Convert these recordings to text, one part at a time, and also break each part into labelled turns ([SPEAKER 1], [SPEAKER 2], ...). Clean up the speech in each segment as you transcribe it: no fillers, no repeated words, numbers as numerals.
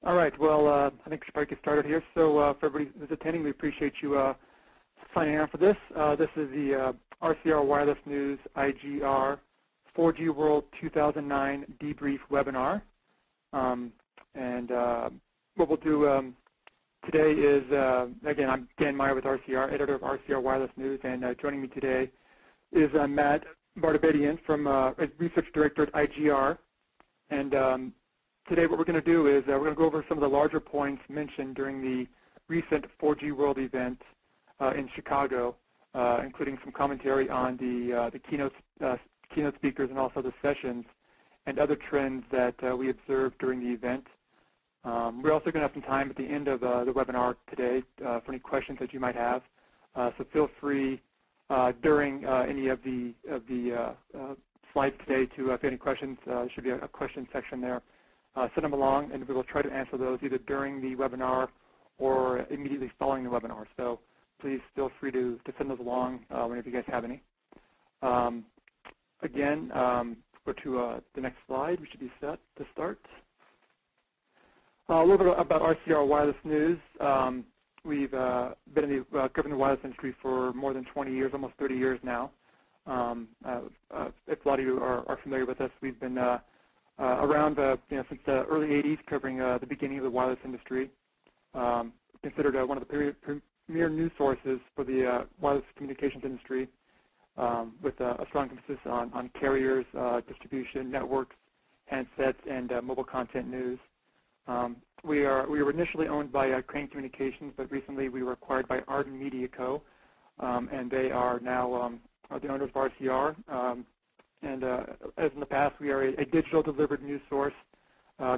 [SPEAKER 1] All right. Well, I think we should probably get started here. So for everybody who's attending, we appreciate you signing on for this. This is the RCR Wireless News IGR 4G World 2009 Debrief webinar. What we'll do today is, again, I'm Dan Meyer with RCR, editor of RCR Wireless News, and joining me today is Matt Vartabedian from Research Director at IGR. And today what we're going to do is we're going to go over some of the larger points mentioned during the recent 4G World event in Chicago, including some commentary on the keynote speakers and also the sessions and other trends that we observed during the event. We're also going to have some time at the end of the webinar today for any questions that you might have. So feel free during any of the slides today to, if you have any questions, there should be a question section there. Send them along, and we will try to answer those either during the webinar or immediately following the webinar. So please feel free to send those along whenever you guys have any. Again, go to the next slide. We should be set to start. A little bit about RCR Wireless News. We've been covering the wireless industry for more than 20 years, almost 30 years now. If a lot of you are familiar with us, we've been around since the early 80s, covering the beginning of the wireless industry. Considered one of the premier news sources for the wireless communications industry, with a strong emphasis on carriers, distribution, networks, handsets, and mobile content news. We were initially owned by Crane Communications, but recently we were acquired by Arden Media Co., and they are now the owners of RCR. As in the past, we are a digital delivered news source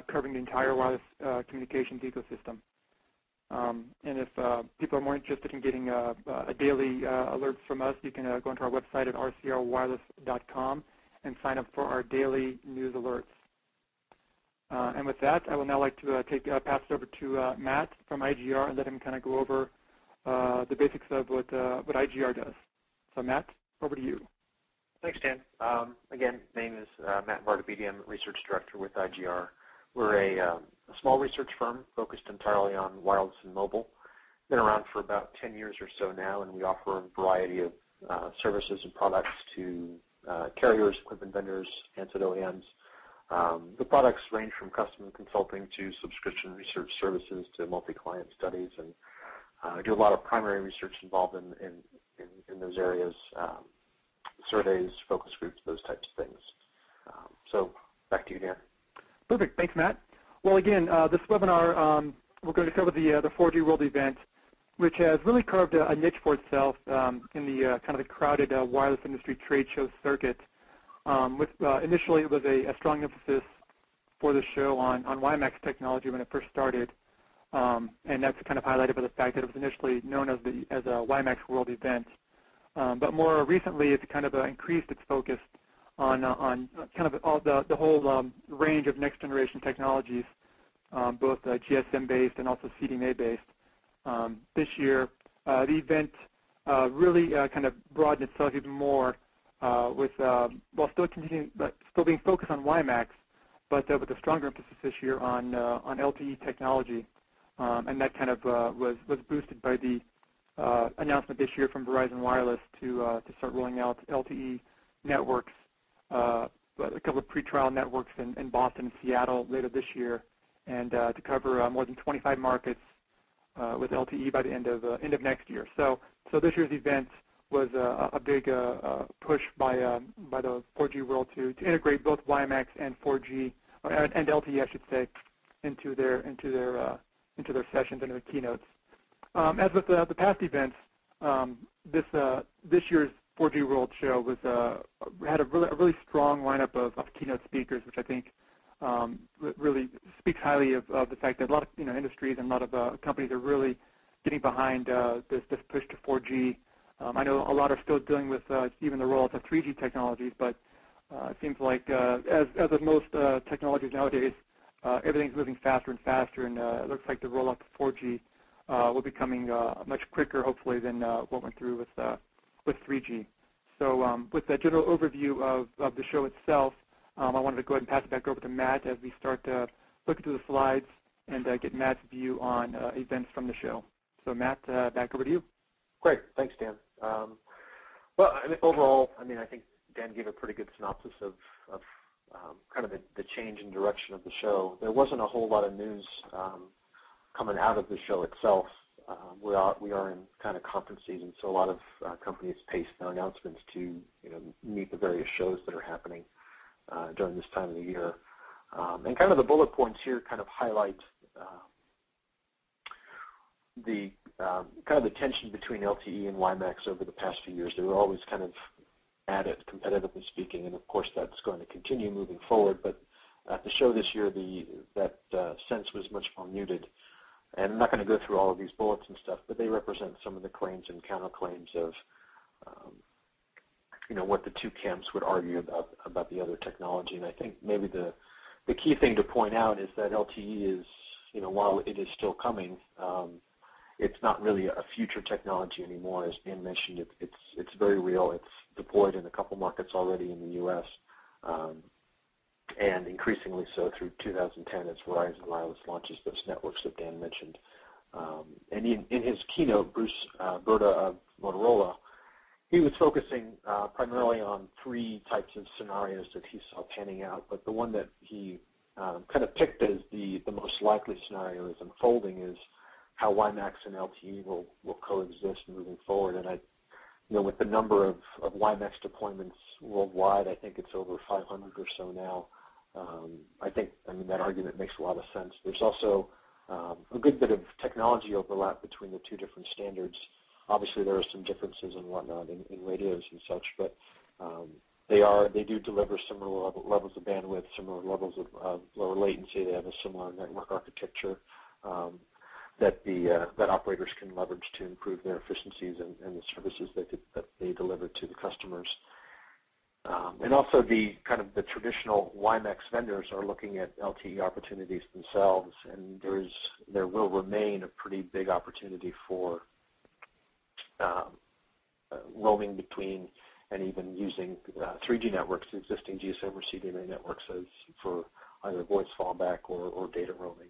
[SPEAKER 1] covering the entire wireless communications ecosystem. And if people are more interested in getting a daily alerts from us, you can go into our website at rcrwireless.com and sign up for our daily news alerts. And with that, I would now like to pass it over to Matt from IGR and let him kind of go over the basics of what IGR does. So Matt, over to you.
[SPEAKER 2] Thanks, Dan. Again, name is Matt Vartabedian, Research Director with IGR. We're a small research firm focused entirely on wireless and mobile. Been around for about 10 years or so now, and we offer a variety of services and products to carriers, equipment vendors, handset OEMs. The products range from custom consulting to subscription research services to multi-client studies, and do a lot of primary research involved in those areas, surveys, focus groups, those types of things. So back to you, Dan.
[SPEAKER 1] Perfect. Thanks, Matt. Well, again, this webinar, we're going to cover the 4G World event, which has really carved a niche for itself in the kind of the crowded wireless industry trade show circuit. Initially, it was a strong emphasis for the show on WiMAX technology when it first started, and that's kind of highlighted by the fact that it was initially known as a WiMAX World event. But more recently, it's kind of increased its focus on kind of all the whole range of next generation technologies, both GSM-based and also CDMA-based. This year, the event really kind of broadened itself even more while still being focused on WiMAX, but with a stronger emphasis this year on LTE technology, and that kind of was boosted by the announcement this year from Verizon Wireless to start rolling out LTE networks, a couple of pre-trial networks in Boston and Seattle later this year, and to cover more than 25 markets with LTE by the end of next year. So this year's event was a big push by the 4G World to integrate both WiMAX and 4G and LTE, I should say, into their sessions, into the keynotes. As with the past events, this year's 4G World show had a really strong lineup of keynote speakers, which I think really speaks highly of the fact that a lot of industries and a lot of companies are really getting behind this push to 4G. I know a lot are still dealing with even the rollout of 3G technologies, but it seems like as with most technologies nowadays, everything's moving faster and faster, and it looks like the rollout of 4G will be coming much quicker, hopefully, than what went through with 3G. So with that general overview of the show itself, I wanted to go ahead and pass it back over to Matt as we start looking through the slides and get Matt's view on events from the show. So Matt, back over to you.
[SPEAKER 2] Great, thanks, Dan. Well, I mean, overall, I think Dan gave a pretty good synopsis of kind of the change in direction of the show. There wasn't a whole lot of news coming out of the show itself. We are in kind of conference season, so a lot of companies pace their announcements to meet the various shows that are happening during this time of the year. And kind of the bullet points here kind of highlight the kind of the tension between LTE and WiMAX over the past few years. They were always kind of at it, competitively speaking, and of course that's going to continue moving forward. But at the show this year, that sense was much more muted. And I'm not going to go through all of these bullets and stuff, but they represent some of the claims and counterclaims of what the two camps would argue about the other technology. And I think maybe the key thing to point out is that LTE is, while it is still coming, it's not really a future technology anymore. As Dan mentioned, it's very real. It's deployed in a couple markets already in the U.S., and increasingly so through 2010 as Verizon Wireless launches those networks that Dan mentioned. And in his keynote, Bruce Berta of Motorola, he was focusing primarily on three types of scenarios that he saw panning out, but the one that he kind of picked as the most likely scenario is unfolding is how WiMAX and LTE will coexist moving forward. And with the number of WiMAX deployments worldwide, I think it's over 500 or so now. I mean that argument makes a lot of sense. There's also a good bit of technology overlap between the two different standards. Obviously, there are some differences and whatnot in radios and such, but they do deliver similar levels of bandwidth, similar levels of lower latency. They have a similar network architecture that operators can leverage to improve their efficiencies and the services that they deliver to the customers. And also the traditional WiMAX vendors are looking at LTE opportunities themselves, and there will remain a pretty big opportunity for roaming between and even using 3G networks, existing GSM or CDMA networks, as for either voice fallback or data roaming.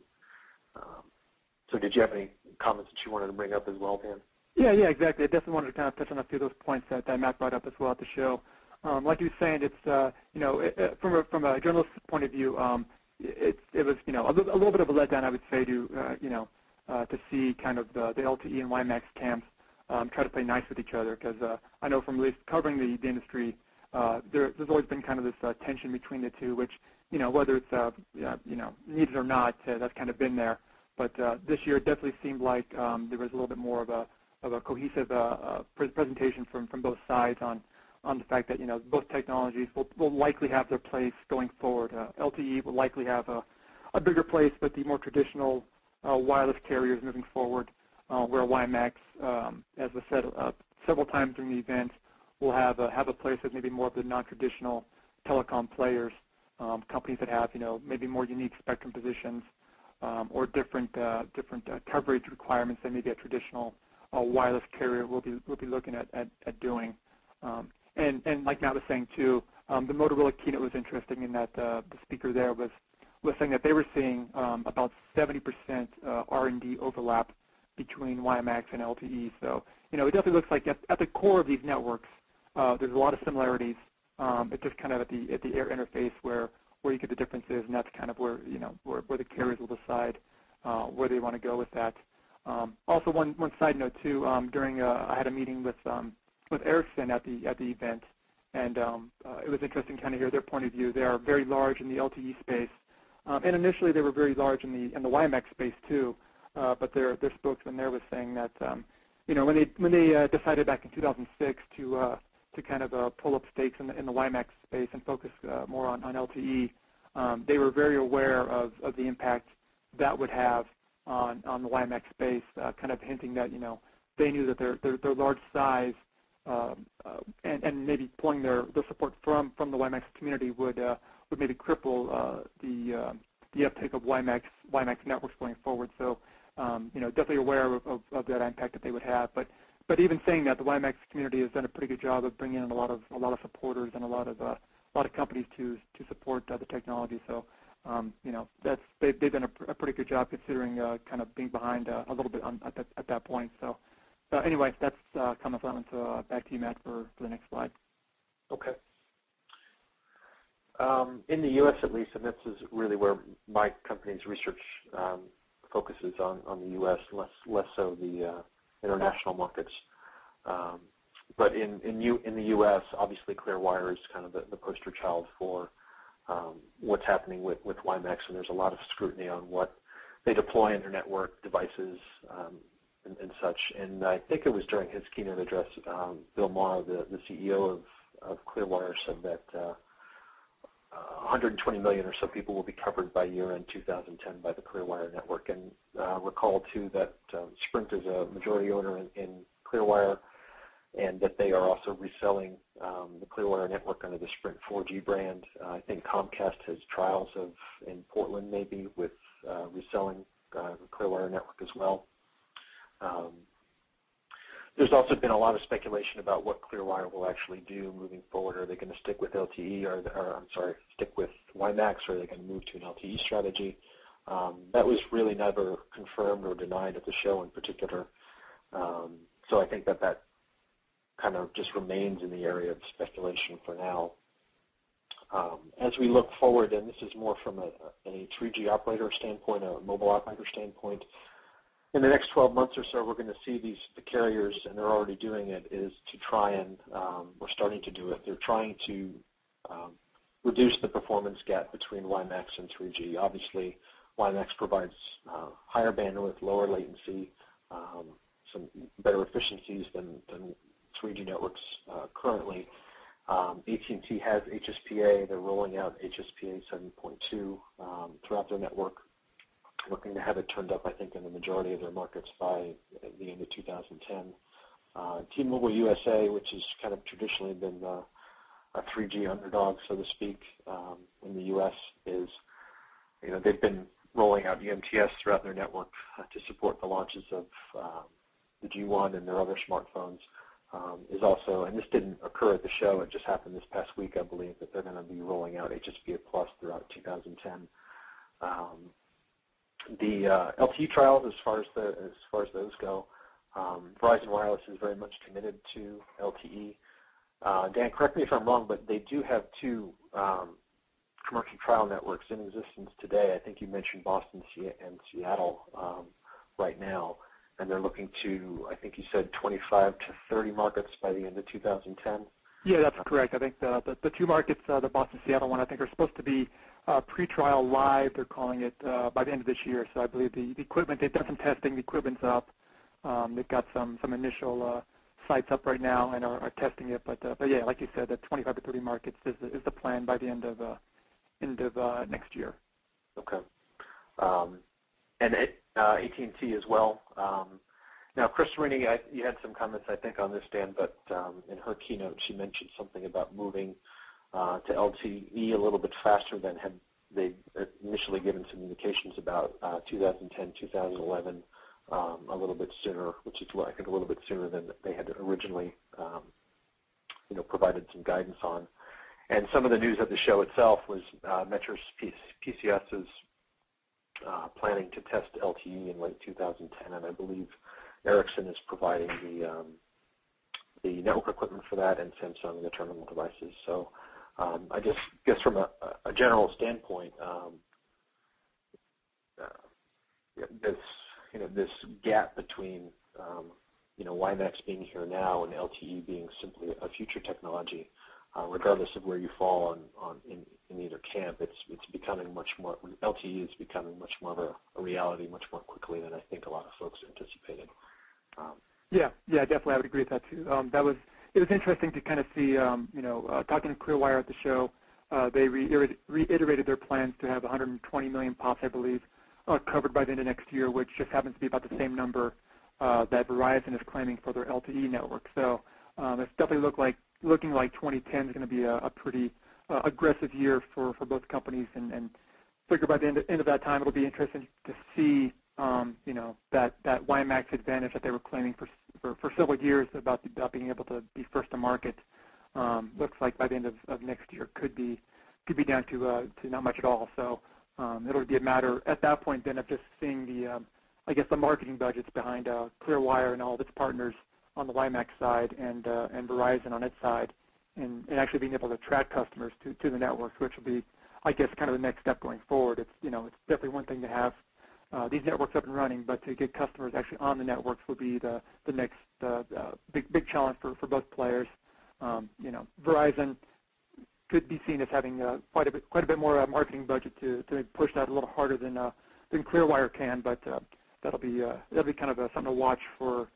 [SPEAKER 2] So did you have any comments that you wanted to bring up as well, Dan?
[SPEAKER 1] Yeah, exactly. I definitely wanted to kind of touch on a few of those points that Matt brought up as well at the show. Like you were saying, it's from a journalist's point of view, it was a little bit of a letdown, I would say, to see kind of the LTE and WiMAX camps try to play nice with each other, because I know from at least covering the industry, there's always been kind of this tension between the two, which whether it's needed or not, that's kind of been there. But this year it definitely seemed like there was a little bit more of a cohesive presentation from both sides on the fact that both technologies will likely have their place going forward. LTE will likely have a bigger place, but the more traditional wireless carriers moving forward, where WiMAX, as was said several times during the event, will have a place with maybe more of the non-traditional telecom players, companies that have maybe more unique spectrum positions or different coverage requirements than maybe a traditional wireless carrier will be looking at doing. And like Matt was saying too, the Motorola keynote was interesting in that the speaker there was saying that they were seeing about 70% R&D overlap between WiMAX and LTE. So it definitely looks like at the core of these networks, there's a lot of similarities. It's just kind of at the air interface where you get the differences, and that's kind of where where the carriers will decide where they want to go with that. Also, one side note too. During I had a meeting with Ericsson at the event, and it was interesting to kind of hear their point of view. They are very large in the LTE space, and initially they were very large in the WiMAX space too. But their spokesman there was saying that when they decided back in 2006 to kind of pull up stakes in the WiMAX space and focus more on LTE, they were very aware of the impact that would have on the WiMAX space, kind of hinting that they knew that their large size and maybe pulling their support from the WiMAX community would maybe cripple the uptake of WiMAX networks going forward. So definitely aware of that impact that they would have. But even saying that, the WiMAX community has done a pretty good job of bringing in a lot of supporters and a lot of companies to support the technology. So that's they've done a pretty good job considering kind of being behind a little bit at that point. So anyway, that's comments on it. So back to you, Matt, for the next slide.
[SPEAKER 2] Okay. In the U.S. at least, and this is really where my company's research focuses on the U.S., less so the international markets. But in the U.S., obviously Clearwire is kind of the poster child for what's happening with WiMAX, and there's a lot of scrutiny on what they deploy in their network devices and such. And I think it was during his keynote address, Bill Maher, the CEO of Clearwire, said that 120 million or so people will be covered by year-end 2010 by the Clearwire network. And recall, too, that Sprint is a majority owner in Clearwire, and that they are also reselling the Clearwire network under the Sprint 4G brand. I think Comcast has trials in Portland maybe with reselling the Clearwire network as well. There's also been a lot of speculation about what Clearwire will actually do moving forward. Are they going to stick with LTE, stick with WiMAX, or are they going to move to an LTE strategy? That was really never confirmed or denied at the show in particular. So I think that kind of just remains in the area of speculation for now. As we look forward, and this is more from a 3G operator standpoint, a mobile operator standpoint, in the next 12 months or so, we're going to see the carriers, and they're already doing it, is to try and, we're starting to do it, they're trying to reduce the performance gap between WiMAX and 3G. Obviously, WiMAX provides higher bandwidth, lower latency, some better efficiencies than 3G networks currently. AT&T has HSPA. They're rolling out HSPA 7.2 throughout their network, looking to have it turned up, I think, in the majority of their markets by the end of 2010. T-Mobile USA, which has kind of traditionally been a 3G underdog, so to speak, in the U.S., is, they've been rolling out UMTS throughout their network to support the launches of the G1 and their other smartphones. Is also, and this didn't occur at the show, it just happened this past week, I believe, that they're going to be rolling out HSPA Plus throughout 2010. The LTE trials, as far as those go, Verizon Wireless is very much committed to LTE. Dan, correct me if I'm wrong, but they do have two commercial trial networks in existence today. I think you mentioned Boston and Seattle right now, and they're looking to, I think you said 25 to 30 markets by the end of 2010.
[SPEAKER 1] Yeah, that's correct. I think the two markets, the Boston-Seattle one, I think are supposed to be pre-trial live. They're calling it by the end of this year. So I believe the equipment, they've done some testing. The equipment's up. They've got some initial sites up right now and are testing it. But yeah, like you said, the 25 to 30 markets is the plan by the end of next year.
[SPEAKER 2] Okay. And AT&T as well. Now, Chris Rini, you had some comments, I think, on this, Dan, but in her keynote, she mentioned something about moving to LTE a little bit faster than had they initially given some indications about 2010, 2011, a little bit sooner, which is, I think, a little bit sooner than they had originally, provided some guidance on. And some of the news at the show itself was Metro's PCS is planning to test LTE in late 2010, and I believe Ericsson is providing the network equipment for that, and Samsung the terminal devices. So I guess from a general standpoint, this gap between WiMAX being here now and LTE being simply a future technology, regardless of where you fall in either camp, it's becoming much more. LTE is becoming much more of a reality much more quickly than I think a lot of folks anticipated.
[SPEAKER 1] Yeah, definitely, I would agree with that too. It was interesting to kind of see, talking to Clearwire at the show, they reiterated their plans to have 120 million POPs, I believe, covered by the end of next year, which just happens to be about the same number that Verizon is claiming for their LTE network. So it's definitely looking like 2010 is going to be a pretty aggressive year for both companies, and figure by the end of that time it'll be interesting to see that WiMAX advantage that they were claiming for several years about being able to be first to market. Looks like by the end of next year could be down to not much at all. So It'll be a matter at that point then of just seeing the, I guess, the marketing budgets behind Clearwire and all of its partners on the WiMAX side and Verizon on its side, and actually being able to attract customers to the networks, which will be, I guess, kind of the next step going forward. It's it's definitely one thing to have these networks up and running, but to get customers actually on the networks will be the next big challenge for both players. Verizon could be seen as having quite a bit more marketing budget to push that a little harder than Clearwire can, but that'll be kind of something to watch for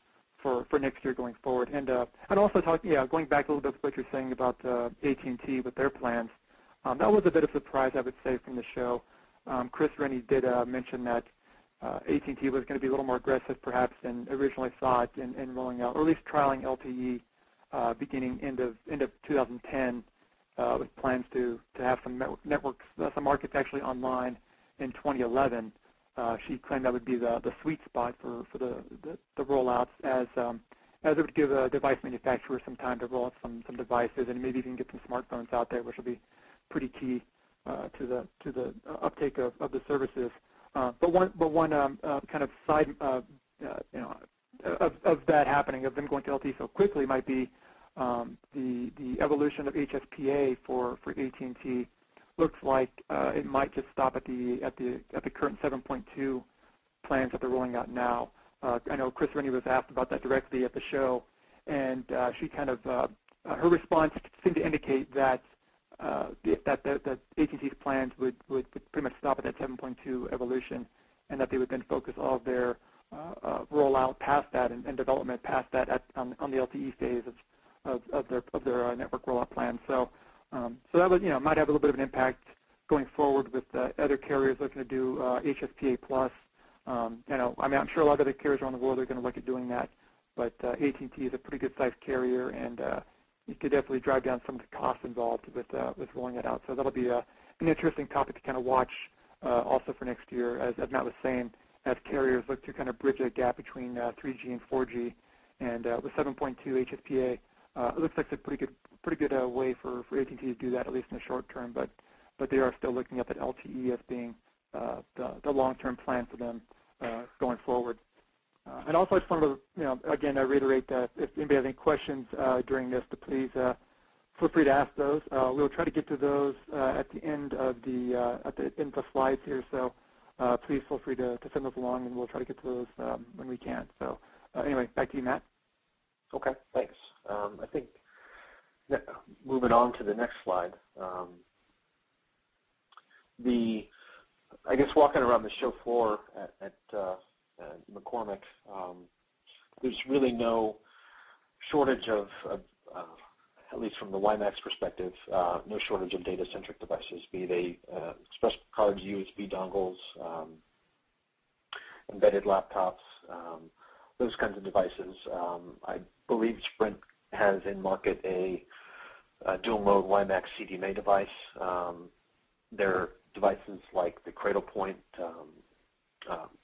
[SPEAKER 1] next year going forward. And also going back a little bit to what you're saying about AT&T with their plans. That was a bit of a surprise, I would say, from the show. Chris Rennie did mention that AT&T was going to be a little more aggressive, perhaps, than originally thought in rolling out, or at least trialing LTE beginning end of 2010, with plans to have some networks, some markets actually online in 2011. She claimed that would be the sweet spot for the rollouts, as it would give device manufacturers some time to roll out some devices and maybe even get some smartphones out there, which will be pretty key to the uptake of the services. But one kind of side of that happening, of them going to LTE so quickly, might be the evolution of HSPA for AT&T. Looks like it might just stop at the current 7.2 plans that they're rolling out now. I know Chris Rennie was asked about that directly at the show, and she kind of her response seemed to indicate that that AT&T's plans would pretty much stop at that 7.2 evolution, and that they would then focus all of their rollout past that and development past that on the LTE phase of their network rollout plan. So that would might have a little bit of an impact going forward with other carriers looking to do HSPA plus. I'm sure a lot of other carriers around the world are going to look at doing that, but AT&T is a pretty good sized carrier, and it could definitely drive down some of the costs involved with rolling it out. So that'll be an interesting topic to kind of watch also for next year, as Matt was saying, as carriers look to kind of bridge a gap between 3G and 4G, and with 7.2 HSPA. It looks like it's a pretty good way for AT&T to do that, at least in the short term. But they are still looking at that LTE as being the long-term plan for them going forward. And also, I just wanted to again reiterate that if anybody has any questions during this, to please feel free to ask those. We'll try to get to those at the end of the slides here. So please feel free to send those along, and we'll try to get to those when we can. So anyway, back to you, Matt.
[SPEAKER 2] Okay, thanks. I think moving on to the next slide, I guess walking around the show floor at McCormick, there's really no shortage of at least from the WiMAX perspective, no shortage of data-centric devices, be they express cards, USB dongles, embedded laptops, those kinds of devices. I believe Sprint has in market a dual-mode WiMAX CDMA device. They're devices like the Cradlepoint,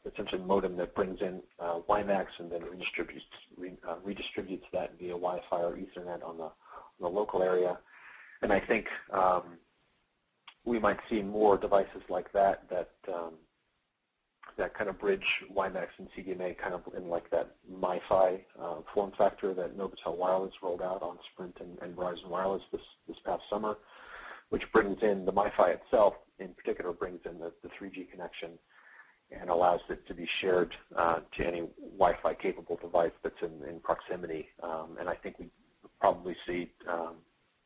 [SPEAKER 2] essentially modem that brings in WiMAX and then redistributes that via Wi-Fi or Ethernet on the local area. And I think we might see more devices like that kind of bridge WiMAX and CDMA kind of in like that MiFi form factor that Novotel Wireless rolled out on Sprint and Verizon Wireless this past summer, which brings in the MiFi itself, in particular brings in the 3G connection and allows it to be shared to any Wi-Fi capable device that's in proximity. And I think we probably see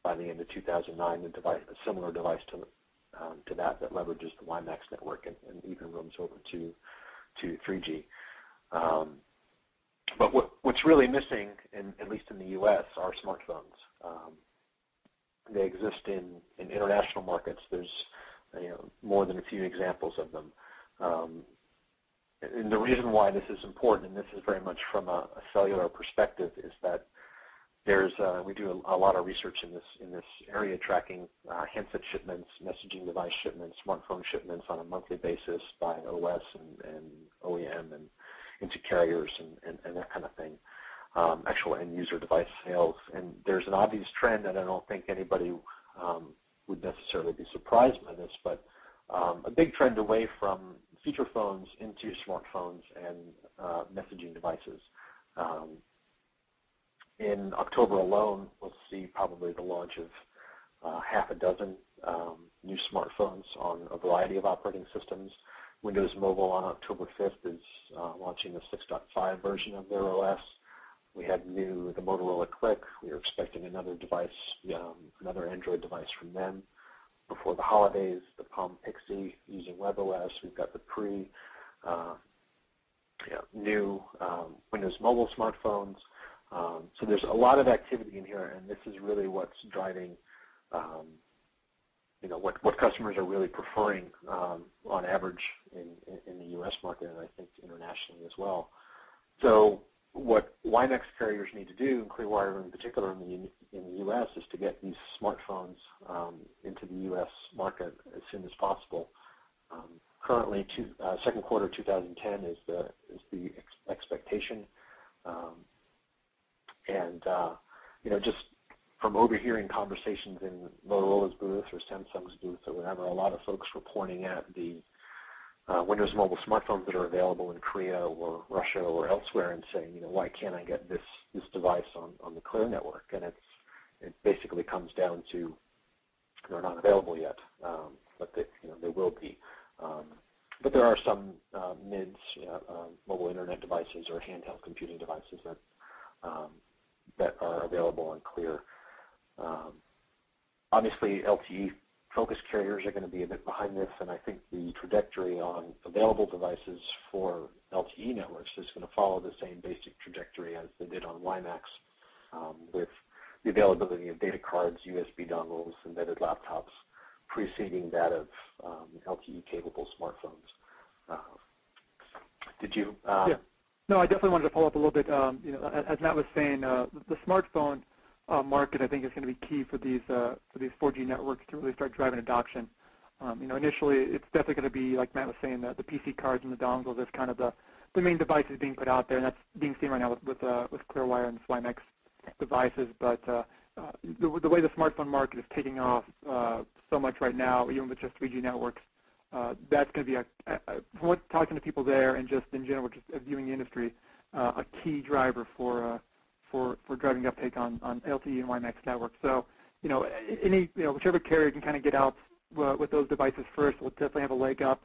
[SPEAKER 2] by the end of 2009 a similar device to that leverages the WiMAX network and even rooms over to 3G. But what's really missing, at least in the U.S., are smartphones. They exist in international markets. There's more than a few examples of them. And the reason why this is important, and this is very much from a cellular perspective, is that we do a lot of research in this area, tracking handset shipments, messaging device shipments, smartphone shipments on a monthly basis by OS and OEM and into carriers and that kind of thing, actual end user device sales. And there's an obvious trend, and I don't think anybody would necessarily be surprised by this, but a big trend away from feature phones into smartphones and messaging devices. In October alone, we'll see probably the launch of half a dozen new smartphones on a variety of operating systems. Windows Mobile on October 5th is launching the 6.5 version of their OS. We have the Motorola Click. We are expecting another device, another Android device from them before the holidays. The Palm Pixie using WebOS. We've got the new Windows Mobile smartphones. So there's a lot of activity in here, and this is really what's driving, what customers are really preferring on average in the U.S. market, and I think internationally as well. So what WiMAX carriers need to do, and Clearwire in particular in the U.S., is to get these smartphones into the U.S. market as soon as possible. Currently, second quarter 2010 is the expectation, and just from overhearing conversations in Motorola's booth or Samsung's booth or whatever, a lot of folks were pointing at the Windows Mobile smartphones that are available in Korea or Russia or elsewhere and saying, why can't I get this device on the Clear network? And it basically comes down to they're not available yet, but they will be. But there are some MIDs, mobile internet devices or handheld computing devices that are available on Clear. Obviously, LTE-focused carriers are going to be a bit behind this, and I think the trajectory on available devices for LTE networks is going to follow the same basic trajectory as they did on WiMAX, with the availability of data cards, USB dongles, embedded laptops, preceding that of LTE-capable smartphones. Did you?
[SPEAKER 1] Yeah. No, I definitely wanted to follow up a little bit. As Matt was saying, the smartphone market, I think, is going to be key for these 4G networks to really start driving adoption. Initially, it's definitely going to be, like Matt was saying, the PC cards and the dongles as kind of the main devices being put out there, and that's being seen right now with Clearwire and WiMAX devices. But the way the smartphone market is taking off so much right now, even with just 3G networks, that's going to be, from talking to people there and just in general, just viewing the industry, a key driver for driving uptake on LTE and WiMAX networks. So, whichever carrier can kind of get out with those devices first will definitely have a leg up.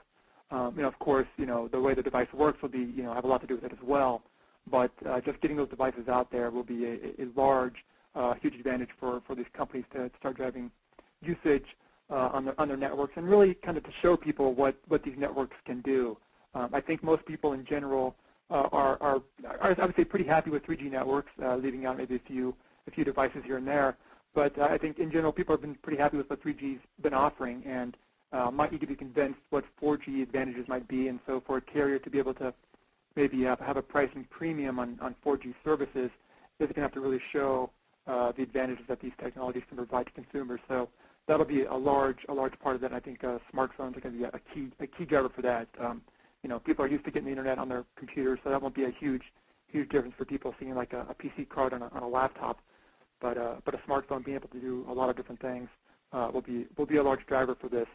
[SPEAKER 1] Of course, the way the device works will be, have a lot to do with it as well. But just getting those devices out there will be a large, huge advantage for these companies to start driving usage on their networks, and really kind of to show people what these networks can do. I think most people in general are I would say, pretty happy with 3G networks, leaving out maybe a few devices here and there. But I think in general, people have been pretty happy with what 3G's been offering, and might need to be convinced what 4G advantages might be. And so for a carrier to be able to maybe have a pricing premium on 4G services, they're going to have to really show the advantages that these technologies can provide to consumers. So that'll be a large part of that. And I think smartphones are going to be a key driver for that. People are used to getting the internet on their computers, so that won't be a huge difference for people seeing like a PC card on a laptop. But a smartphone being able to do a lot of different things will be a large driver for this.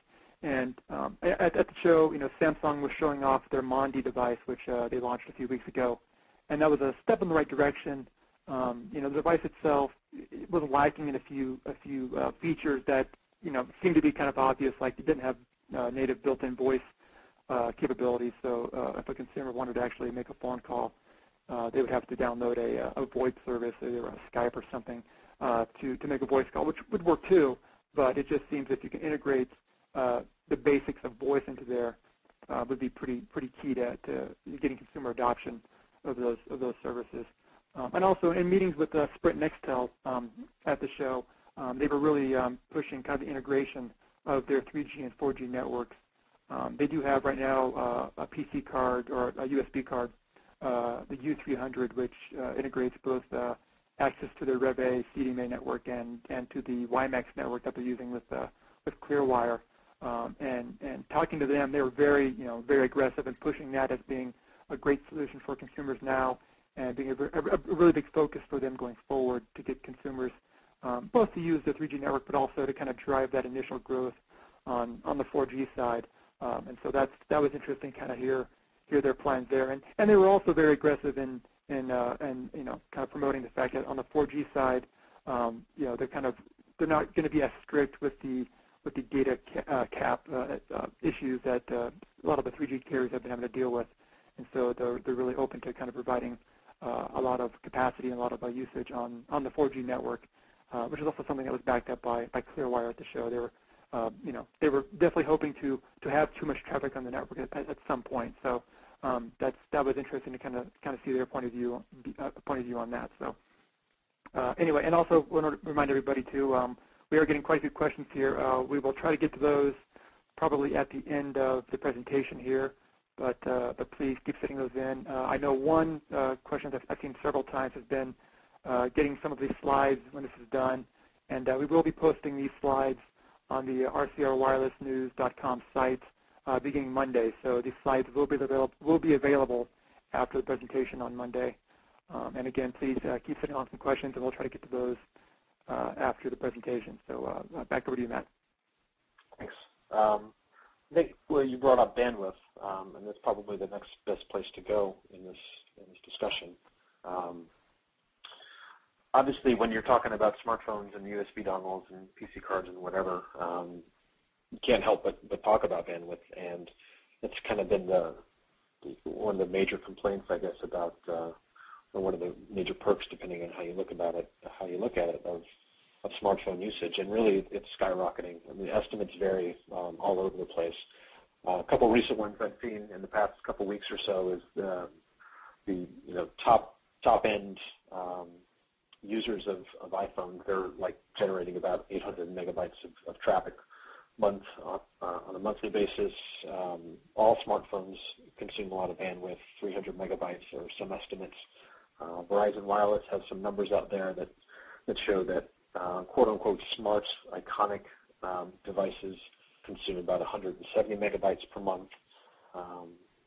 [SPEAKER 1] And at the show, Samsung was showing off their Mondi device, which they launched a few weeks ago, and that was a step in the right direction. The device itself was lacking in a few features that seemed to be kind of obvious, like it didn't have native built-in voice capabilities. So if a consumer wanted to actually make a phone call, they would have to download a VoIP service, either a Skype or something, to make a voice call, which would work too. But it just seems if you can integrate the basics of voice into there, would be pretty key to getting consumer adoption of those services. And also in meetings with Sprint Nextel at the show, they were really pushing kind of the integration of their 3G and 4G networks. They do have right now a PC card or a USB card, the U300, which integrates both access to their Rev-A CDMA network and to the WiMAX network that they're using with Clearwire. And talking to them, they were very aggressive in pushing that as being a great solution for consumers now, and being a really big focus for them going forward to get consumers both to use the 3G network, but also to kind of drive that initial growth on the 4G side. And so that was interesting, kind of hear their plans there. And they were also very aggressive in kind of promoting the fact that on the 4G side, they're not going to be as strict with the data cap issues that a lot of the 3G carriers have been having to deal with. And so they're really open to kind of providing a lot of capacity and a lot of usage on the 4G network, which is also something that was backed up by Clearwire at the show. They were definitely hoping to have too much traffic on the network at some point. So that was interesting to kind of see their point of view on that. So anyway, and also want to remind everybody too, we are getting quite a few questions here. We will try to get to those probably at the end of the presentation here, but please keep sending those in. I know one question that I've seen several times has been getting some of these slides when this is done, and we will be posting these slides on the rcrwirelessnews.com site beginning Monday. So these slides will be available after the presentation on Monday. And again, please keep sending on some questions, and we'll try to get to those after the presentation. So back over to you, Matt.
[SPEAKER 2] Thanks. I think you brought up bandwidth, and that's probably the next best place to go in this discussion. Obviously, when you're talking about smartphones and USB dongles and PC cards and whatever, you can't help but talk about bandwidth, and it's kind of been one of the major complaints, I guess, about or one of the major perks, depending on how you look at it, of smartphone usage. And really, it's skyrocketing. I mean, estimates vary all over the place. A couple recent ones I've seen in the past couple weeks or so is the top end users of iPhone. They're like generating about 800 megabytes of traffic on a monthly basis. All smartphones consume a lot of bandwidth, 300 megabytes or some estimates. Verizon Wireless has some numbers out there that show that quote-unquote smart, iconic devices consume about 170 megabytes per month.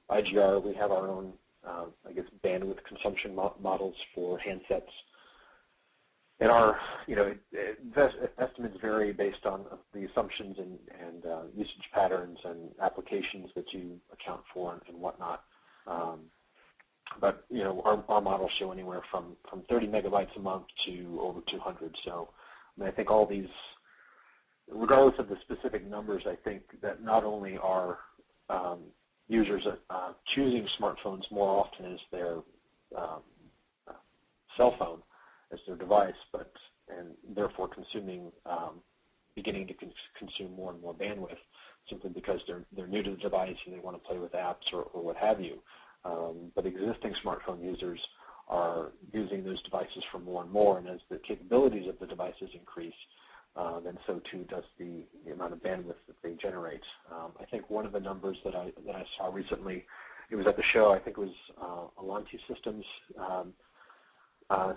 [SPEAKER 2] IGR, we have our own, bandwidth consumption models for handsets. And our, estimates vary based on the assumptions and usage patterns and applications that you account for and whatnot. But our models show anywhere from 30 megabytes a month to over 200. So I think all these, regardless of the specific numbers, I think that not only are users choosing smartphones more often as their cell phone, as their device, and therefore beginning to consume more and more bandwidth, simply because they're new to the device and they want to play with apps or what have you. But existing smartphone users are using those devices for more and more, and as the capabilities of the devices increase, then so too does the amount of bandwidth that they generate. I think one of the numbers that I saw recently, it was at the show, I think it was Latency Systems,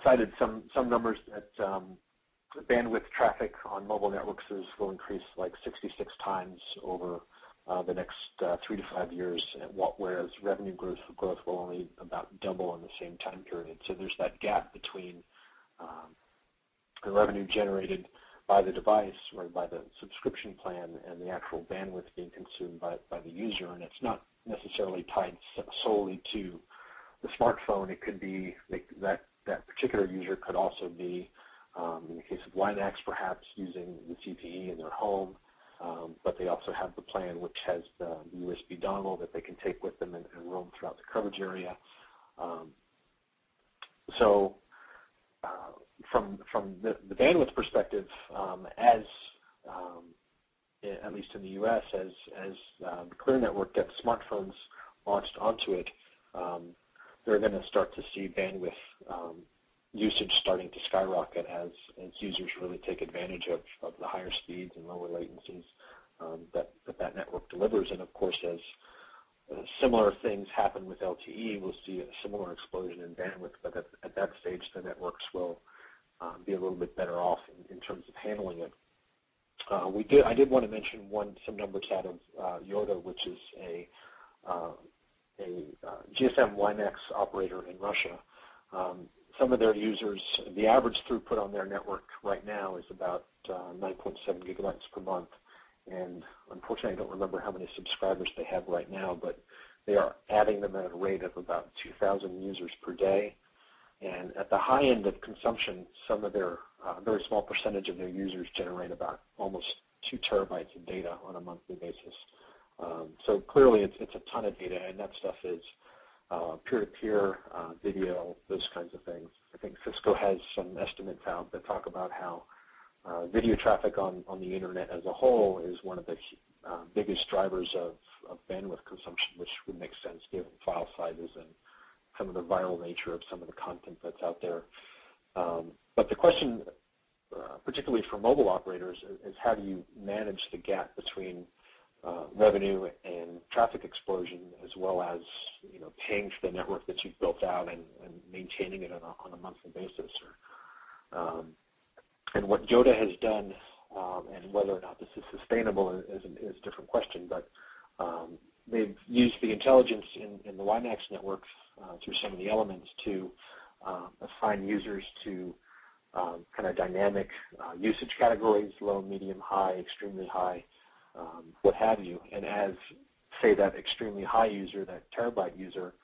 [SPEAKER 2] cited some numbers that bandwidth traffic on mobile networks will increase like 66 times over the next 3 to 5 years, whereas revenue growth will only about double in the same time period. So there's that gap between the revenue generated by the device or by the subscription plan and the actual bandwidth being consumed by the user, and it's not necessarily tied solely to the smartphone. It could be that particular user could also be, in the case of WiMAX, perhaps using the CPE in their home, but they also have the plan which has the USB dongle that they can take with them and roam throughout the coverage area. So from the bandwidth perspective, at least in the U.S., as the Clear network gets smartphones launched onto it, they're going to start to see bandwidth usage starting to skyrocket as users really take advantage of the higher speeds and lower latencies that network delivers. And of course, as similar things happen with LTE, we'll see a similar explosion in bandwidth, but at that stage, the networks will be a little bit better off in terms of handling it. I did want to mention some numbers out of Yoda, which is a GSM WiMAX operator in Russia. Some of their users, the average throughput on their network right now is about 9.7 gigabytes per month, and unfortunately I don't remember how many subscribers they have right now, but they are adding them at a rate of about 2,000 users per day. And at the high end of consumption, some of their very small percentage of their users generate about almost 2 terabytes of data on a monthly basis. So clearly it's a ton of data, and that stuff is peer-to-peer, video, those kinds of things. I think Cisco has some estimates out that talk about how video traffic on the internet as a whole is one of the biggest drivers of bandwidth consumption, which would make sense given file sizes and some of the viral nature of some of the content that's out there. But the question, particularly for mobile operators, is how do you manage the gap between revenue and traffic explosion, as well as paying for the network that you've built out and maintaining it on a monthly basis. And what Yoda has done, and whether or not this is sustainable is a different question, but they've used the intelligence in the WiMAX networks through some of the elements to assign users to kind of dynamic usage categories, low, medium, high, extremely high, what have you. And as, say, that extremely high user, that terabyte user,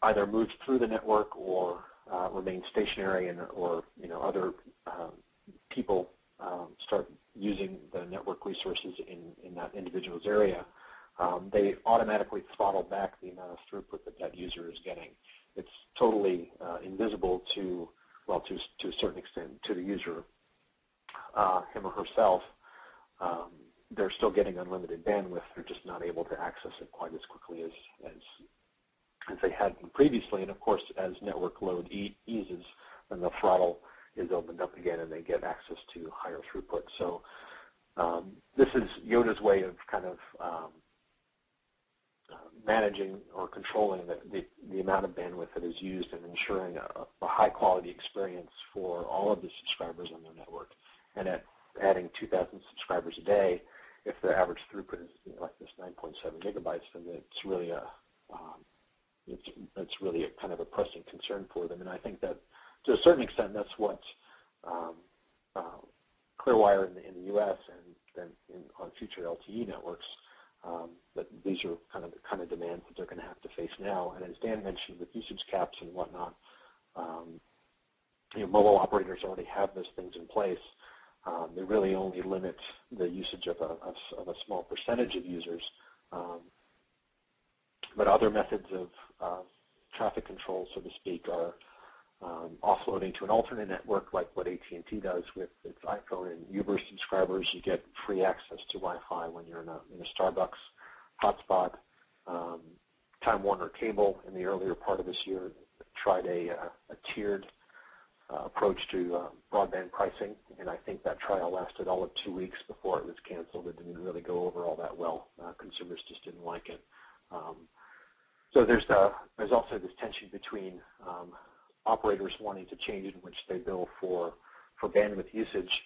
[SPEAKER 2] either moves through the network or remains stationary, or other people start using the network resources in that individual's area, they automatically throttle back the amount of throughput that user is getting. It's totally invisible to a certain extent, to the user, him or herself. They're still getting unlimited bandwidth. They're just not able to access it quite as quickly as they had been previously. And of course, as network load eases, then the throttle is opened up again, and they get access to higher throughput. So this is Yoda's way of kind of managing or controlling the amount of bandwidth that is used and ensuring a high-quality experience for all of the subscribers on their network. And at adding 2,000 subscribers a day, if the average throughput is like this 9.7 gigabytes, then it's really a kind of a pressing concern for them. And I think that to a certain extent, that's what Clearwire in the U.S. and then on future LTE networks, that these are kind of demands that they're going to have to face now. And as Dan mentioned, with usage caps and whatnot, mobile operators already have those things in place. They really only limit the usage of a small percentage of users. But other methods of traffic control, so to speak, are offloading to an alternate network, like what AT&T does with its iPhone and Uber subscribers. You get free access to Wi-Fi when you're in a Starbucks hotspot. Time Warner Cable, in the earlier part of this year, tried a tiered approach to broadband pricing, and I think that trial lasted all of 2 weeks before it was canceled. It didn't really go over all that well. Consumers just didn't like it. So there's also this tension between operators wanting to change in which they bill for bandwidth usage,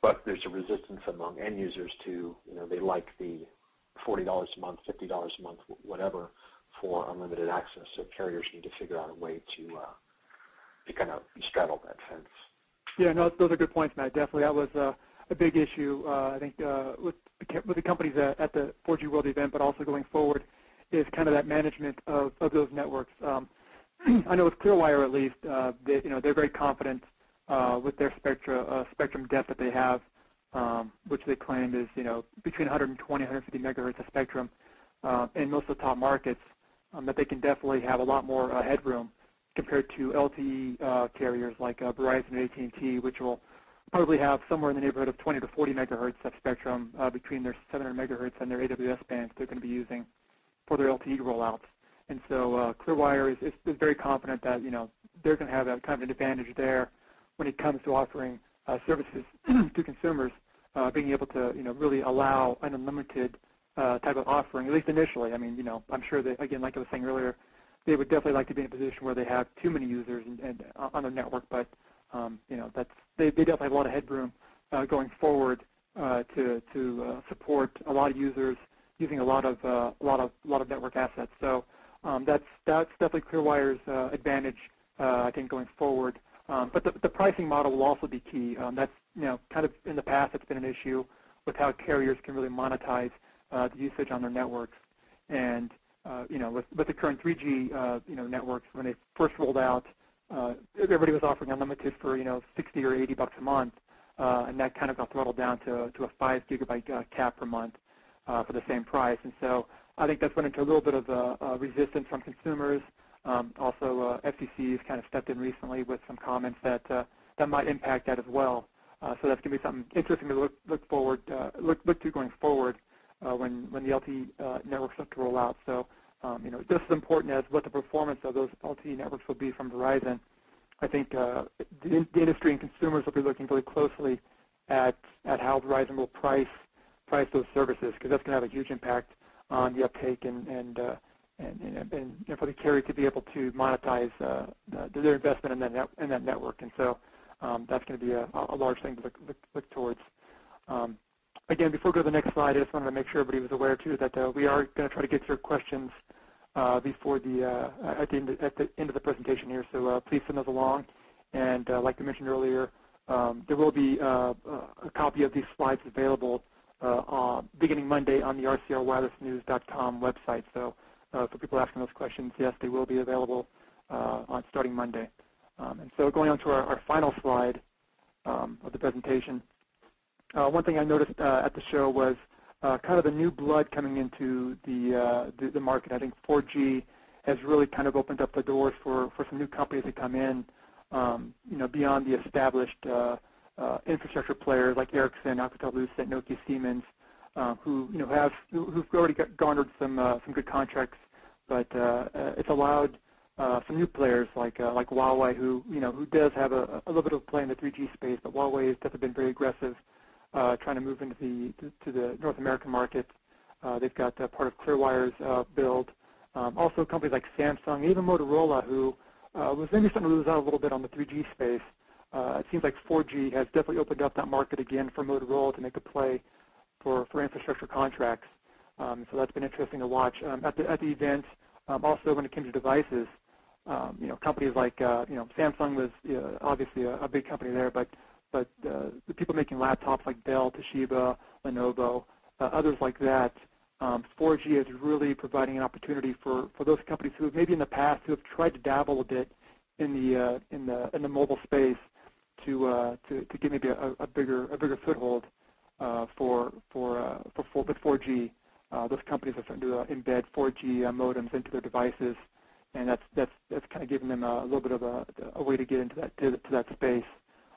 [SPEAKER 2] but there's a resistance among end users to, they like the $40 a month, $50 a month, whatever, for unlimited access. So carriers need to figure out a way to kind of straddle that fence.
[SPEAKER 1] Yeah, no, those are good points, Matt. Definitely, that was a big issue, I think, with the companies at the 4G World event, but also going forward, is kind of that management of those networks. I know with Clearwire, at least, they're very confident with their spectrum depth that they have, which they claim is between 120 and 150 megahertz of spectrum in most of the top markets, that they can definitely have a lot more headroom compared to LTE carriers like Verizon and AT&T, which will probably have somewhere in the neighborhood of 20 to 40 megahertz of spectrum between their 700 megahertz and their AWS bands they're going to be using for their LTE rollouts. And so Clearwire is very confident that they're going to have a kind of an advantage there when it comes to offering services to consumers, being able to really allow an unlimited type of offering, at least initially. I mean, I'm sure that, again, like I was saying earlier, they would definitely like to be in a position where they have too many users and on their network, but they definitely have a lot of headroom going forward to support a lot of users using a lot of network assets. So that's definitely Clearwire's advantage, I think, going forward. But the pricing model will also be key. That's kind of in the past it's been an issue with how carriers can really monetize the usage on their networks. And with the current 3G networks, when they first rolled out, everybody was offering unlimited for 60 or 80 bucks a month, and that kind of got throttled down to a 5 gigabyte cap per month for the same price. And so I think that's went into a little bit of resistance from consumers. Also, FCC has kind of stepped in recently with some comments that that might impact that as well. So that's going to be something interesting to look to going forward when the LTE networks start to roll out. So just as important as what the performance of those LTE networks will be from Verizon, I think the industry and consumers will be looking really closely at how Verizon will price those services, because that's going to have a huge impact on the uptake and for the carrier to be able to monetize their investment in that network. And so that's going to be a large thing to look towards. Again, before we go to the next slide, I just wanted to make sure everybody was aware too that we are going to try to get to your questions before at the end of the presentation here. So please send those along. And like I mentioned earlier, there will be a copy of these slides available beginning Monday on the rcrwirelessnews.com website. So for people asking those questions, yes, they will be available on starting Monday. And so going on to our final slide of the presentation, one thing I noticed at the show was kind of the new blood coming into the market. I think 4G has really kind of opened up the doors for some new companies to come in, beyond the established infrastructure players like Ericsson, Alcatel-Lucent, Nokia, Siemens, who've already garnered some good contracts, but it's allowed some new players like Huawei, who does have a little bit of play in the 3G space, but Huawei has definitely been very aggressive trying to move into the North American market. They've got part of Clearwire's build. Also companies like Samsung, even Motorola, who was maybe starting to lose out a little bit on the 3G space. It seems like 4G has definitely opened up that market again for Motorola to make a play for infrastructure contracts. So that's been interesting to watch. At the event, also when it came to devices, companies like Samsung was obviously a big company there, but the people making laptops like Dell, Toshiba, Lenovo, others like that, 4G is really providing an opportunity for those companies who have maybe in the past who have tried to dabble a bit in the mobile space to get maybe a bigger foothold with 4G. Those companies are starting to embed 4G modems into their devices, and that's kind of giving them a little bit of a way to get into that space.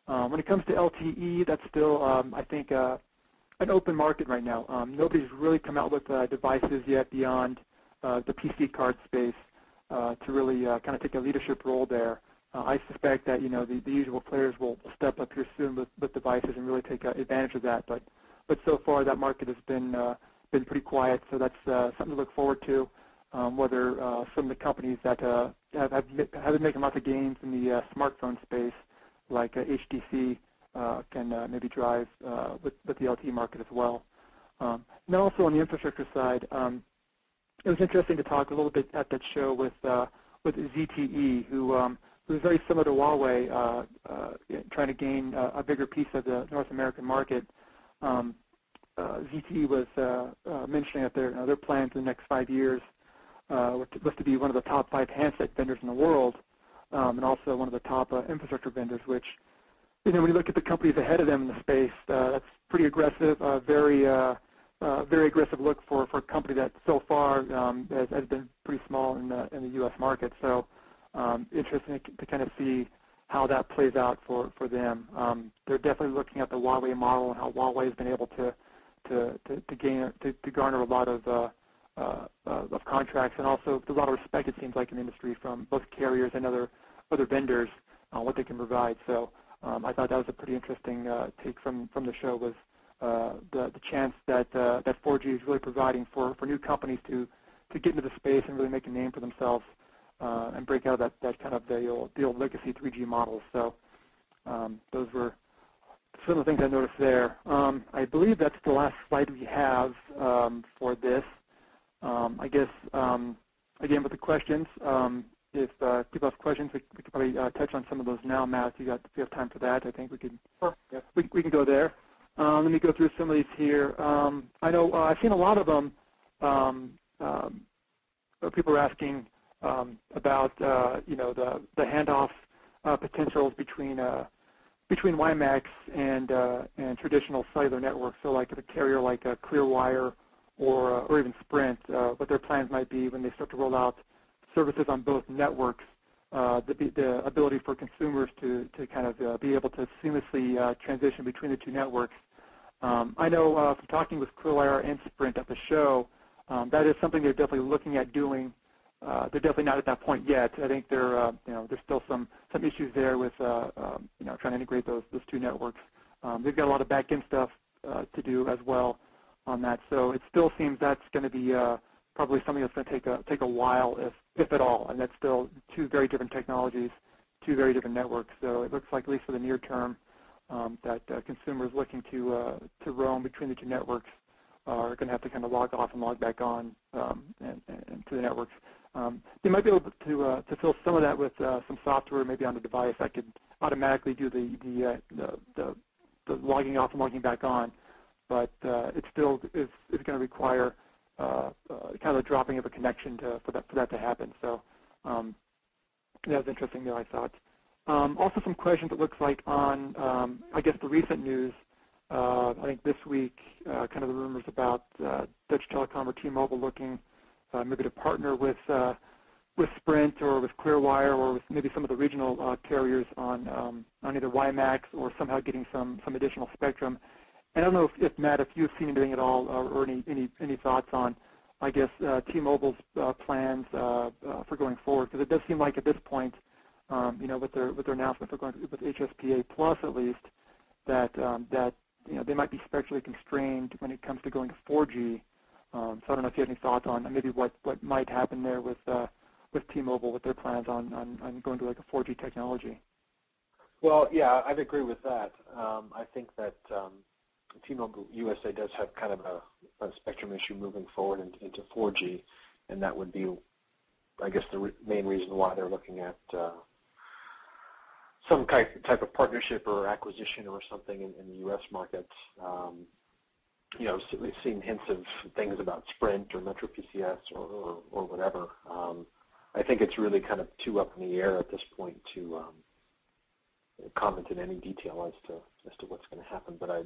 [SPEAKER 1] When it comes to LTE, that's still I think an open market right now. Nobody's really come out with devices yet beyond the PC card space to really kind of take a leadership role there. I suspect that the usual players will step up here soon with devices and really take advantage of that. But so far that market has been pretty quiet. So that's something to look forward to. Whether some of the companies that have been making lots of gains in the smartphone space, like HTC, can maybe drive with the LTE market as well. And then also on the infrastructure side, it was interesting to talk a little bit at that show with ZTE, who is very similar to Huawei, trying to gain a bigger piece of the North American market. ZTE was mentioning that their plans in the next 5 years was to be one of the top 5 handset vendors in the world, and also one of the top infrastructure vendors, which, when you look at the companies ahead of them in the space, that's pretty aggressive, very aggressive look for a company that so far has been pretty small in the U.S. market. So interesting to kind of see how that plays out for them. They're definitely looking at the Huawei model and how Huawei has been able to garner a lot of contracts, and also a lot of respect, it seems like, in the industry from both carriers and other vendors on what they can provide. So I thought that was a pretty interesting take from the show, was the chance that 4G is really providing for new companies to get into the space and really make a name for themselves and break out of that kind of the old legacy 3G models. So those were some of the things I noticed there. I believe that's the last slide we have for this. I guess, again, with the questions, if people have questions, we could probably touch on some of those now. Matt, if you have time for that, I think we could.
[SPEAKER 2] Sure. Yeah.
[SPEAKER 1] We can go there. Let me go through some of these here. I know I've seen a lot of them. People are asking about the handoff potentials between WiMAX and traditional cellular networks. So like a carrier like a Clearwire or even Sprint, what their plans might be when they start to roll out services on both networks. The ability for consumers to kind of be able to seamlessly transition between the two networks. I know from talking with Clearwire and Sprint at the show, that is something they're definitely looking at doing. They're definitely not at that point yet. I think there's still some issues there with trying to integrate those two networks. They've got a lot of back-end stuff to do as well on that. So it still seems that's going to be probably something that's going to take a while, if at all. And that's still two very different technologies, two very different networks. So it looks like, at least for the near term, that consumers looking to roam between the two networks are going to have to kind of log off and log back on and to the networks. They might be able to fill some of that with some software, maybe on the device that could automatically do the logging off and logging back on. But it still is going to require kind of a dropping of a connection for that to happen. So that was interesting there, I thought. Also some questions, it looks like, on, I guess, the recent news. I think this week, kind of the rumors about Dutch Telecom or T-Mobile looking maybe to partner with Sprint or with Clearwire or with maybe some of the regional carriers on either WiMAX or somehow getting some additional spectrum. And I don't know if Matt, if you've seen anything at all or any thoughts on, I guess, T-Mobile's plans for going forward, because it does seem like at this point, with their announcement for going with HSPA Plus at least, that they might be spectrally constrained when it comes to going to 4G. So I don't know if you have any thoughts on maybe what might happen there with T-Mobile, with their plans on going to like a 4G technology.
[SPEAKER 2] Well, yeah, I'd agree with that. I think that T-Mobile USA does have kind of a spectrum issue moving forward into 4G, and that would be, I guess, the main reason why they're looking at some type of partnership or acquisition or something in the U.S. markets. We've seen hints of things about Sprint or Metro PCS or whatever. I think it's really kind of too up in the air at this point to comment in any detail as to what's going to happen. But I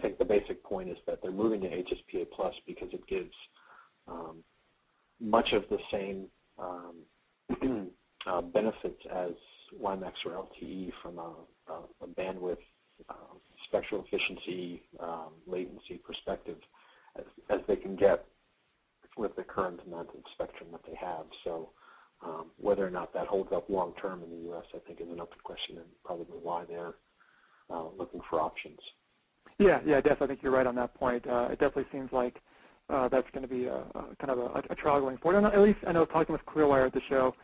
[SPEAKER 2] think the basic point is that they're moving to HSPA Plus because it gives much of the same benefits as WiMAX or LTE from a bandwidth, spectral efficiency, latency perspective as they can get with the current amount of spectrum that they have. So whether or not that holds up long term in the U.S., I think, is an open question, and probably why they're looking for options.
[SPEAKER 1] Yeah, definitely. I think you're right on that point. It definitely seems like that's going to be kind of a trial going forward. And at least I know, talking with Clearwire at the show,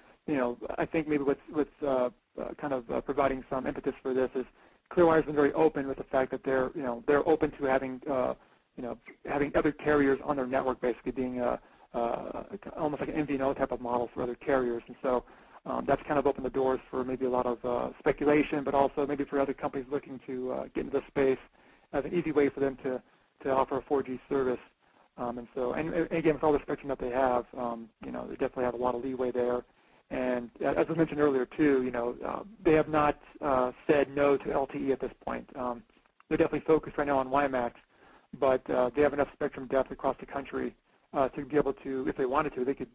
[SPEAKER 1] I think maybe what's kind of providing some impetus for this is Clearwire's been very open with the fact that they're open to having having other carriers on their network, basically being almost like an MVNO type of model for other carriers. And so that's kind of opened the doors for maybe a lot of speculation, but also maybe for other companies looking to get into the space as an easy way for them to offer a 4G service. And again, with all the spectrum that they have, they definitely have a lot of leeway there. And as I mentioned earlier too, they have not said no to LTE at this point. They're definitely focused right now on WiMAX, but they have enough spectrum depth across the country to be able to, if they wanted to, they could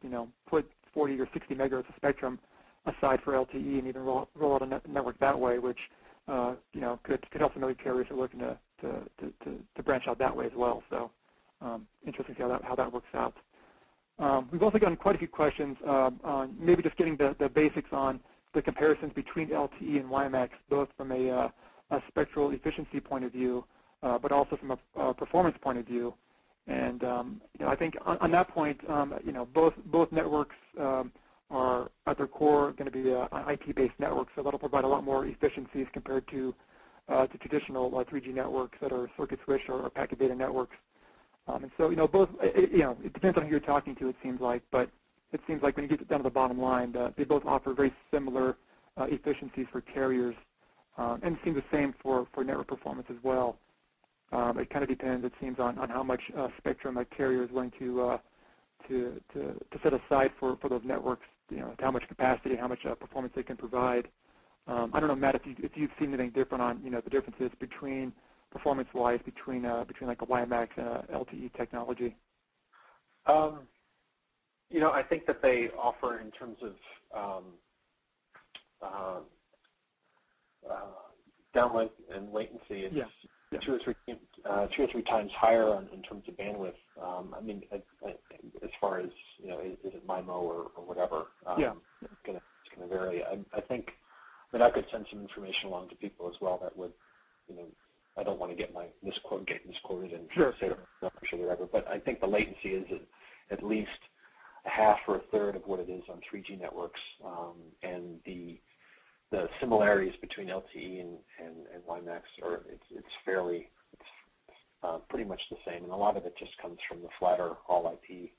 [SPEAKER 1] put 40 or 60 megahertz of spectrum aside for LTE and even roll out a network that way, which could help some other carriers who are looking to branch out that way as well. So interesting to see how that works out. We've also gotten quite a few questions on maybe just getting the basics on the comparisons between LTE and WiMAX, both from a spectral efficiency point of view, but also from a performance point of view. And I think on that point, both networks are at their core going to be IP-based networks, so that'll provide a lot more efficiencies compared to traditional 3G networks that are circuit switch or packet data networks. And so both it depends on who you're talking to, it seems like, but it seems like when you get down to the bottom line, they both offer very similar efficiencies for carriers, and it seems the same for network performance as well. It kind of depends, it seems, on how much spectrum a carrier is willing to set aside for those networks, how much capacity, how much performance they can provide. I don't know, Matt, if you've seen anything different on the differences between performance-wise between like a WiMAX and a LTE technology.
[SPEAKER 2] I think that they offer in terms of downlink and latency, it's two or three times higher in terms of bandwidth. I mean, as far as is it MIMO or whatever? It's going to vary. I think that I could send some information along to people as well that would, I don't want to get misquoted and say I'm sure they're ever, but I think the latency is at least a half or a third of what it is on 3G networks, and the similarities between LTE and WiMAX it's pretty much the same, and a lot of it just comes from the flatter all IP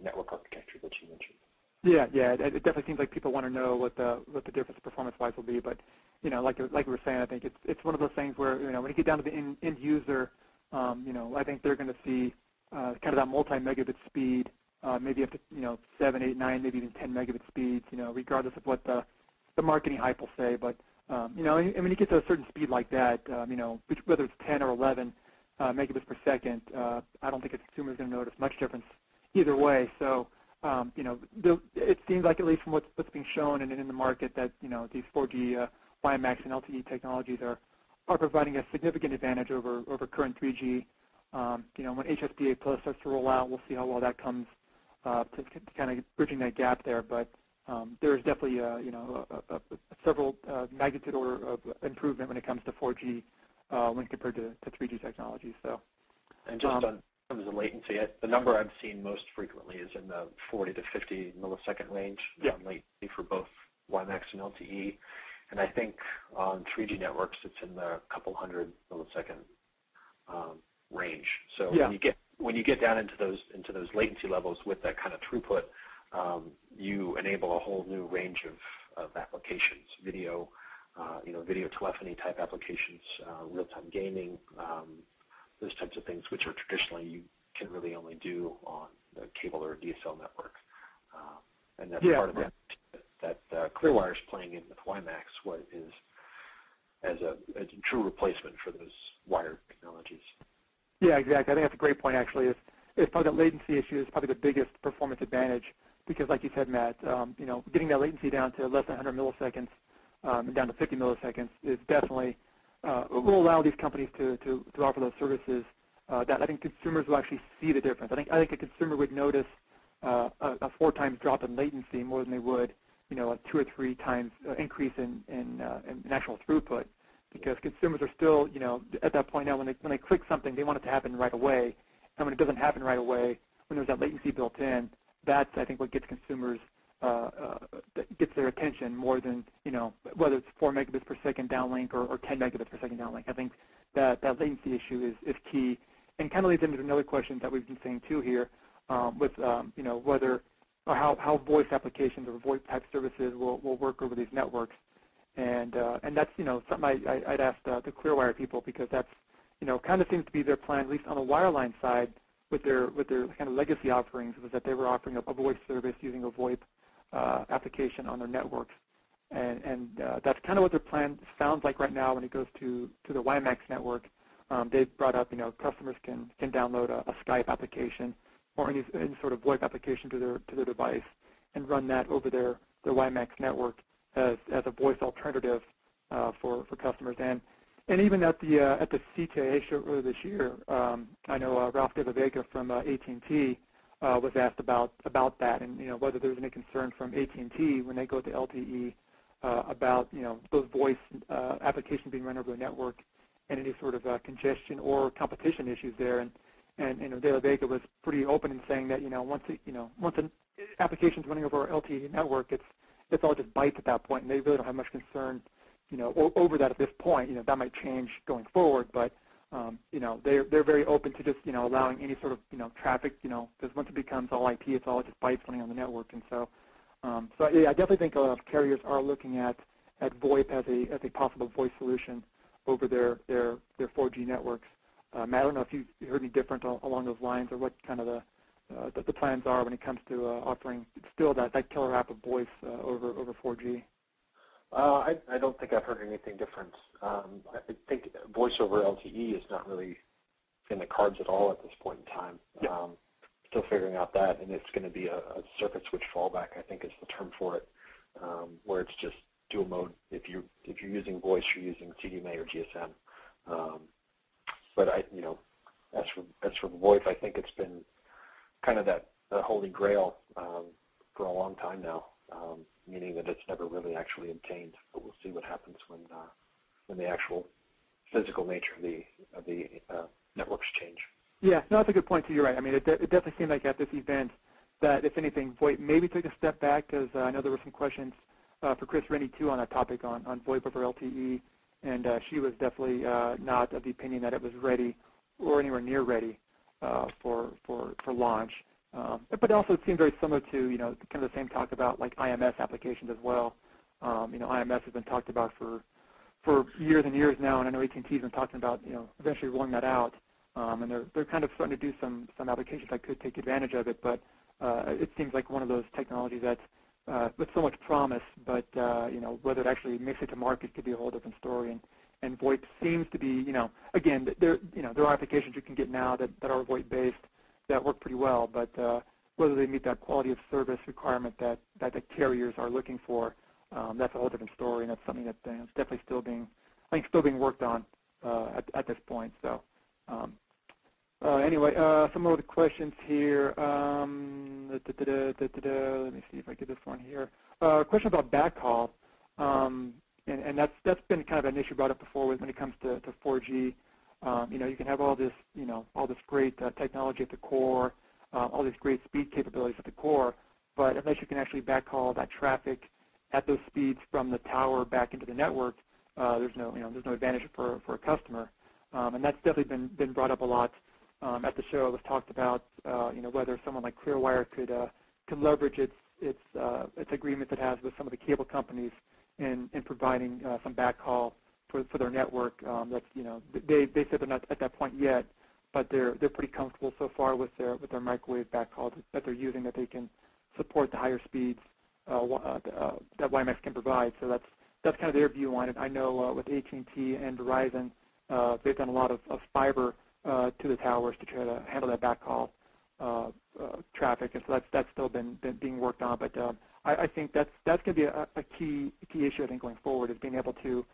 [SPEAKER 2] network architecture that you mentioned.
[SPEAKER 1] Yeah, it definitely seems like people want to know what the difference performance-wise will be, but like we were saying, I think it's one of those things where when you get down to the end user, I think they're going to see kind of that multi-megabit speed, maybe up to 7, 8, 9, maybe even 10 megabit speeds, regardless of what the marketing hype will say. But and when you get to a certain speed like that, whether it's 10 or 11 megabits per second, I don't think a consumer is going to notice much difference either way. So it seems like, at least from what's being shown and in the market, that these 4G WiMAX and LTE technologies are providing a significant advantage over current 3G. When HSPA Plus starts to roll out, we'll see how well that comes to kind of bridging that gap there. But there is definitely several magnitude order of improvement when it comes to 4G when compared to 3G technology. So,
[SPEAKER 2] and just on terms of latency, the number I've seen most frequently is in the 40 to 50 millisecond range latency for both WiMAX and LTE. And I think on 3G networks, it's in the couple hundred millisecond range. So when you get down into those latency levels with that kind of throughput, you enable a whole new range of applications, video telephony type applications, real-time gaming, those types of things, which are traditionally you can really only do on the cable or DSL network. And that's part of it that Clearwire is playing in with WiMAX, what is as a true replacement for those wired technologies.
[SPEAKER 1] Yeah, exactly. I think that's a great point, actually. It's probably that latency issue is probably the biggest performance advantage because, like you said, Matt, getting that latency down to less than 100 milliseconds and down to 50 milliseconds is definitely will allow these companies to offer those services that I think consumers will actually see the difference. I think a consumer would notice a 4 times drop in latency more than they would, a 2 or 3 times increase in actual throughput, because consumers are still, at that point now when they click something, they want it to happen right away, and when it doesn't happen right away, when there's that latency built in, that's I think what gets consumers gets their attention more than whether it's 4 megabits per second downlink or 10 megabits per second downlink. I think that latency issue is key, and kind of leads into another question that we've been saying too here, with whether or how voice applications or VoIP type services will work over these networks, and that's something I'd ask the Clearwire people, because that's kind of seems to be their plan, at least on the wireline side with their kind of legacy offerings, was that they were offering a voice service using a VoIP application on their networks, and that's kind of what their plan sounds like right now when it goes to the WiMAX network. They've brought up customers can download a Skype application or any sort of VoIP application to their device and run that over their WiMAX network as a voice alternative for customers. And even at the CTIA show earlier this year, I know Ralph Debrief from AT&T was asked about that, and whether there was any concern from AT&T when they go to LTE about those voice applications being run over the network and any sort of congestion or competition issues there. And De La Vega was pretty open in saying that once an application is running over our LTE network, it's all just bytes at that point, and they really don't have much concern over that at this point. That might change going forward, but they're very open to just allowing any sort of traffic, because once it becomes all IP, it's all just bytes running on the network. And so, yeah, I definitely think carriers are looking at VoIP as a possible voice solution over their 4G networks. Matt, I don't know if you heard any different along those lines, or what kind of the plans are when it comes to offering still that killer app of voice over 4G.
[SPEAKER 2] I don't think I've heard anything different. I think voice over LTE is not really in the cards at all at this point in time.
[SPEAKER 1] Yeah.
[SPEAKER 2] Still figuring out that, and it's going to be a circuit switch fallback, I think is the term for it, where it's just dual mode. If you're using voice, you're using CDMA or GSM. But as for VoIP, I think it's been kind of the holy grail for a long time now, meaning that it's never really actually obtained. But we'll see what happens when the actual physical nature of the networks change.
[SPEAKER 1] Yeah, no, that's a good point too. You're right. I mean, it definitely seemed like at this event that, if anything, VoIP maybe took a step back, because I know there were some questions for Chris Rennie too on that topic on VoIP over LTE, and she was definitely not of the opinion that it was ready or anywhere near ready for launch. But also it seemed very similar to kind of the same talk about like IMS applications as well. IMS has been talked about for years and years now, and I know AT&T has been talking about eventually rolling that out. And they're kind of starting to do some applications that could take advantage of it, but it seems like one of those technologies that's with so much promise, but whether it actually makes it to market could be a whole different story. And VoIP seems to be, again, there are applications you can get now that are VoIP based that work pretty well, but whether they meet that quality of service requirement that the carriers are looking for, that's a whole different story, and that's something that is definitely still being worked on at this point. So. Anyway, some more of the questions here. Let me see if I get this one here. Question about backhaul, and that's been kind of an issue brought up before when it comes to 4G. You can have all this great technology at the core, all these great speed capabilities at the core, but unless you can actually backhaul that traffic at those speeds from the tower back into the network, there's no advantage for a customer. And that's definitely been brought up a lot at the show. It was talked about, whether someone like Clearwire could leverage its agreement it has with some of the cable companies in providing some backhaul for their network. They said they're not at that point yet, but they're pretty comfortable so far with their microwave backhaul that they're using, that they can support the higher speeds that WiMAX can provide. So that's kind of their view on it. I know with AT&T and Verizon, they've done a lot of fiber to the towers to try to handle that backhaul traffic, and so that's still been being worked on. But I think that's going to be a key issue, I think, going forward, is being able to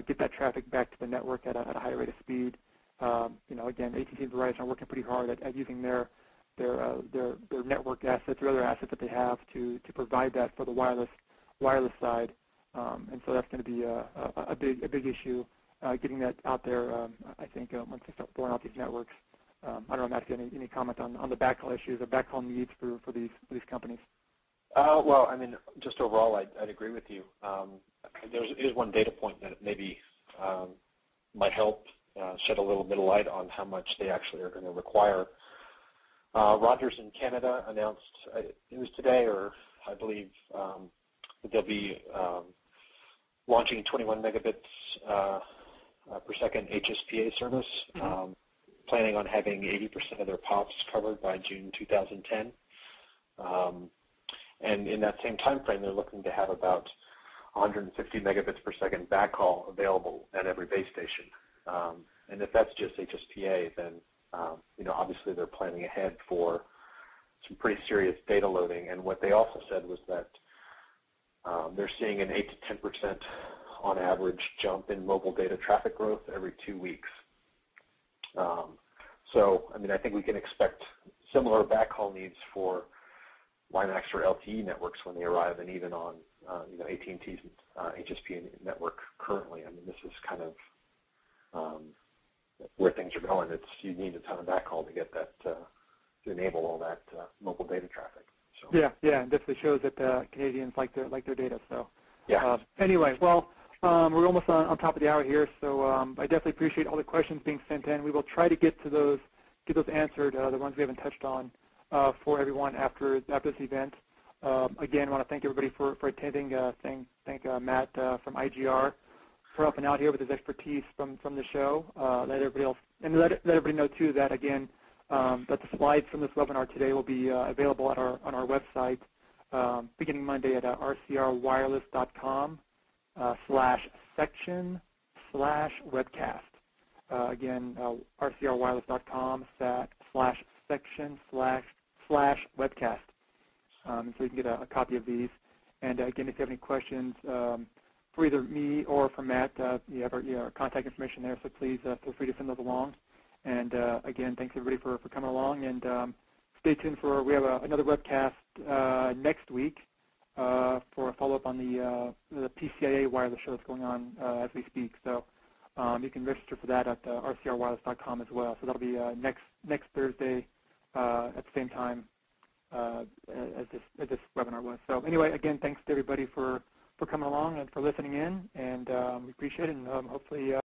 [SPEAKER 1] get that traffic back to the network at a high rate of speed. Again, AT&T and Verizon are working pretty hard at using their network assets or other assets that they have to provide that for the wireless side, and so that's going to be a big issue. Getting that out there, I think, once they start blowing out these networks. I don't know, Matt, if you have any comment on the backhaul issues or backhaul needs for these companies.
[SPEAKER 2] Well, I mean, just overall, I'd agree with you. There's one data point that maybe might help shed a little bit of light on how much they actually are going to require. Rogers in Canada announced, it was today, or I believe, that they'll be launching 21 megabits per second HSPA service, planning on having 80% of their POPs covered by June 2010. And in that same time frame, they're looking to have about 150 megabits per second backhaul available at every base station. And if that's just HSPA, then obviously they're planning ahead for some pretty serious data loading. And what they also said was that they're seeing an 8 to 10% on average jump in mobile data traffic growth every 2 weeks. So, I mean, I think we can expect similar backhaul needs for WiMAX or LTE networks when they arrive, and even on AT&T's HSP network currently. I mean, this is kind of where things are going. You need a ton of backhaul to get that to enable all that mobile data traffic. So.
[SPEAKER 1] Yeah, and definitely shows that Canadians like their data. So
[SPEAKER 2] yeah.
[SPEAKER 1] Anyway, well, We're almost on top of the hour here, so I definitely appreciate all the questions being sent in. We will try to get those answered, the ones we haven't touched on, for everyone after this event. Again, I want to thank everybody for attending. Thank Matt from IGR for helping out here with his expertise from the show. Let everybody know too that again that the slides from this webinar today will be available on our website beginning Monday at rcrwireless.com /section/webcast. Again, rcrwireless.com /section/webcast. So you can get a copy of these. And again, if you have any questions for either me or for Matt, you have our contact information there, so please feel free to send those along. And again, thanks everybody for coming along. And stay tuned we have another webcast next week for a follow-up on the PCIA wireless show that's going on as we speak. So you can register for that at rcrwireless.com as well. So that'll be next Thursday at the same time as this webinar was. So anyway, again, thanks to everybody for coming along and for listening in, and we appreciate it, and hopefully